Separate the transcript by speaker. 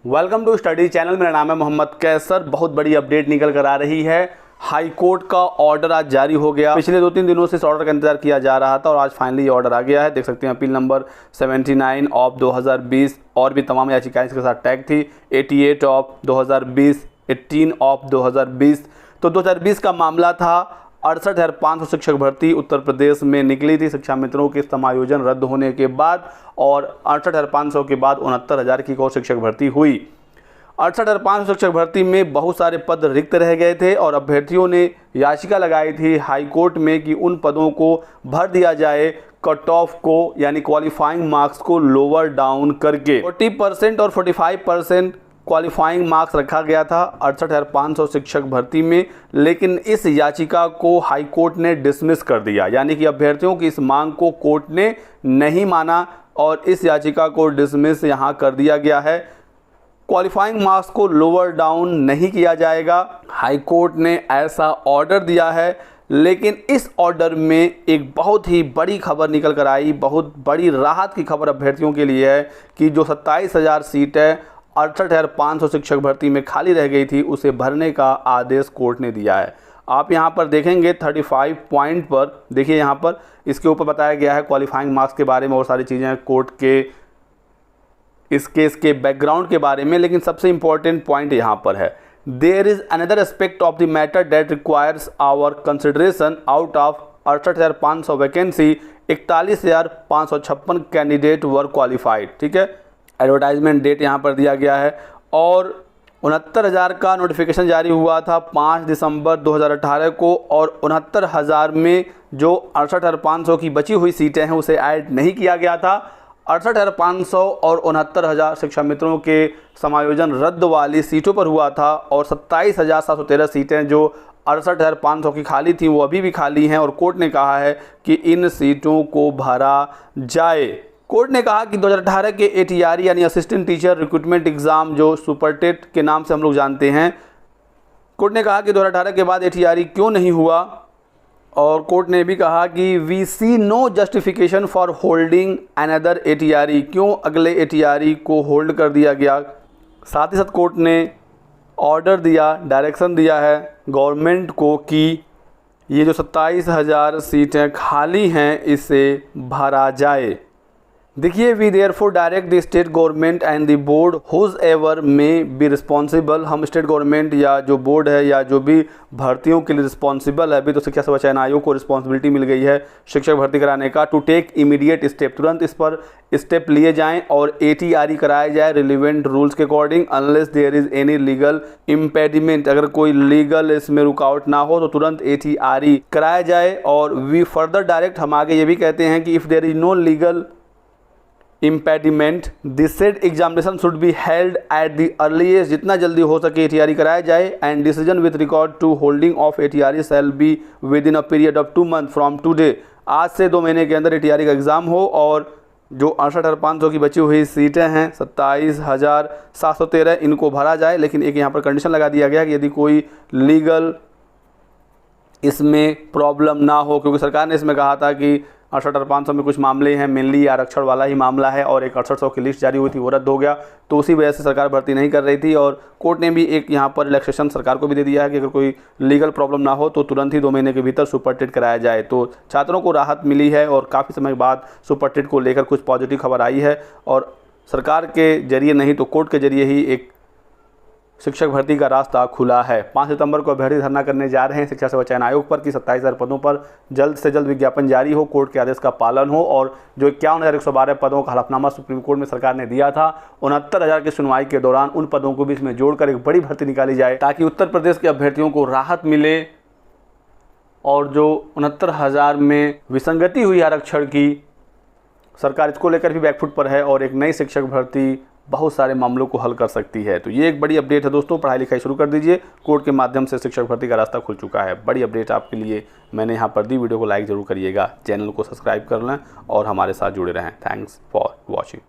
Speaker 1: Welcome to study channel. मेरा नाम है मोहम्मद कैसर। बहुत बड़ी अपडेट निकल कर आ रही है। हाई कोर्ट का ऑर्डर आज जारी हो गया। पिछले 2-3 दिनों से इस ऑर्डर का इंतजार किया जा रहा था और आज फाइनली ये ऑर्डर आ गया है। देख सकते हैं अपील नंबर 79 ऑफ 2020 और भी तमाम याचिकाएं इसके साथ टैग थी। 88 ऑफ 2020, 18 ऑफ 2020। तो 2020 का मामला था। 68,500 शिक्षक भर्ती उत्तर प्रदेश में निकली थी शिक्षा मित्रों के समायोजन रद्द होने के बाद, और 68,500 के बाद 69,000 की और शिक्षक भर्ती हुई। 68,500 शिक्षक भर्ती में बहुत सारे पद रिक्त रह गए थे और अभ्यर्थियों ने याचिका लगाई थी हाई कोर्ट में कि उन पदों को भर दिया जाए कट ऑफ को, यानी क्वालिफाइंग मार्क्स को लोअर डाउन करके। 40% और 45% क्वालिफाइंग मार्क्स रखा गया था 68,500 शिक्षक भर्ती में, लेकिन इस याचिका को हाई कोर्ट ने डिसमिस कर दिया। यानी कि अभ्यर्थियों की इस मांग को कोर्ट ने नहीं माना और इस याचिका को डिसमिस यहाँ कर दिया गया है। क्वालिफाइंग मार्क्स को लोअर डाउन नहीं किया जाएगा। हाई कोर्ट ने ऐसा ऑर्डर दिया है, लेकिन इस ऑर्डर में एक बहुत ही बड़ी खबर निकल कर आई। बहुत बड़ी राहत की खबर अभ्यर्थियों के लिए है कि जो 27,000 सीटें 68,500 शिक्षक भर्ती में खाली रह गई थी, उसे भरने का आदेश कोर्ट ने दिया है। आप यहाँ पर देखेंगे 35 पॉइंट पर, देखिए यहाँ पर इसके ऊपर बताया गया है क्वालिफाइंग मार्क्स के बारे में और सारी चीज़ें कोर्ट के इस केस के बैकग्राउंड के बारे में। लेकिन सबसे इंपॉर्टेंट पॉइंट यहाँ पर है, there is another aspect of the matter that requires our consideration. Out of 68,500 vacancy 41,556 candidate were qualified. ठीक है, एडवर्टाइजमेंट डेट यहाँ पर दिया गया है और 69,000 का नोटिफिकेशन जारी हुआ था 5 दिसंबर 2018 को, और 69,000 में जो 68,500 की बची हुई सीटें हैं उसे ऐड नहीं किया गया था। 68,500 और 69,000 शिक्षा मित्रों के समायोजन रद्द वाली सीटों पर हुआ था, और 27,713 सीटें जो 68,500 की खाली थी वो अभी भी खाली हैं और कोर्ट ने कहा है कि इन सीटों को भरा जाए। कोर्ट ने कहा कि 2018 के ATRE यानी असिस्टेंट टीचर रिक्रूटमेंट एग्ज़ाम, जो सुपर टेट के नाम से हम लोग जानते हैं, कोर्ट ने कहा कि 2018 के बाद ATRE क्यों नहीं हुआ, और कोर्ट ने भी कहा कि we see no justification for holding another ATRE, क्यों अगले ATRE को होल्ड कर दिया गया। साथ ही साथ कोर्ट ने ऑर्डर दिया, डायरेक्शन दिया है गवर्नमेंट को कि ये जो 27,000 सीटें खाली हैं इसे भरा जाए। देखिए, we therefore direct the state government and the board whoever may be responsible. हम स्टेट गवर्नमेंट या जो बोर्ड है या जो भी भर्तियों के लिए रिस्पॉन्सिबल है, अभी तो शिक्षा सेवा चयन आयोग को रिस्पॉन्सिबिलिटी मिल गई है शिक्षक भर्ती कराने का, टू टेक इमीडिएट स्टेप, तुरंत इस पर स्टेप लिए जाएं और ATRE कराया जाए रिलीवेंट रूल्स के according, unless there is any legal impediment. अगर कोई लीगल इसमें रुकावट ना हो तो तुरंत ATRE कराया जाए। और वी फर्दर डायरेक्ट, हम आगे ये भी कहते हैं कि if there is no legal impediment, the said examination should be held at the earliest, जितना जल्दी हो सके ATRE कराया जाए, and decision with regard to holding of ATRE shall be within a period of 2 months from today। आज से 2 महीने के अंदर ATRE का एग्ज़ाम हो, और जो 68,500 की बची हुई सीटें हैं 27,713 इनको भरा जाए। लेकिन एक यहाँ पर कंडीशन लगा दिया गया कि यदि कोई लीगल इसमें प्रॉब्लम ना हो, क्योंकि सरकार ने इसमें कहा था कि 68,500 में कुछ मामले हैं, मेनली आरक्षण वाला ही मामला है, और एक 6800 की लिस्ट जारी हुई थी वो रद्द हो गया, तो उसी वजह से सरकार भर्ती नहीं कर रही थी। और कोर्ट ने भी एक यहाँ पर रिलैक्सेशन सरकार को भी दे दिया है कि अगर कोई लीगल प्रॉब्लम ना हो तो तुरंत ही 2 महीने के भीतर सुपर टेट कराया जाए। तो छात्रों को राहत मिली है और काफ़ी समय बाद सुपर टेट को लेकर कुछ पॉजिटिव खबर आई है, और सरकार के जरिए नहीं तो कोर्ट के जरिए ही एक शिक्षक भर्ती का रास्ता खुला है। 5 सितंबर को अभ्यर्थी धरना करने जा रहे हैं शिक्षा सेवा चयन आयोग पर कि 27,000 पदों पर जल्द से जल्द विज्ञापन जारी हो, कोर्ट के आदेश का पालन हो, और जो 51,112 पदों का हलफनामा सुप्रीम कोर्ट में सरकार ने दिया था, 69,000 की सुनवाई के दौरान उन पदों को भी इसमें जोड़कर एक बड़ी भर्ती निकाली जाए, ताकि उत्तर प्रदेश के अभ्यर्थियों को राहत मिले। और जो 69,000 में विसंगति हुई आरक्षण की, सरकार इसको लेकर भी बैकफुट पर है, और एक नई शिक्षक भर्ती बहुत सारे मामलों को हल कर सकती है। तो ये एक बड़ी अपडेट है दोस्तों। पढ़ाई लिखाई शुरू कर दीजिए, कोर्ट के माध्यम से शिक्षक भर्ती का रास्ता खुल चुका है। बड़ी अपडेट आपके लिए मैंने यहाँ पर दी। वीडियो को लाइक ज़रूर करिएगा, चैनल को सब्सक्राइब कर लें और हमारे साथ जुड़े रहें। Thanks for watching.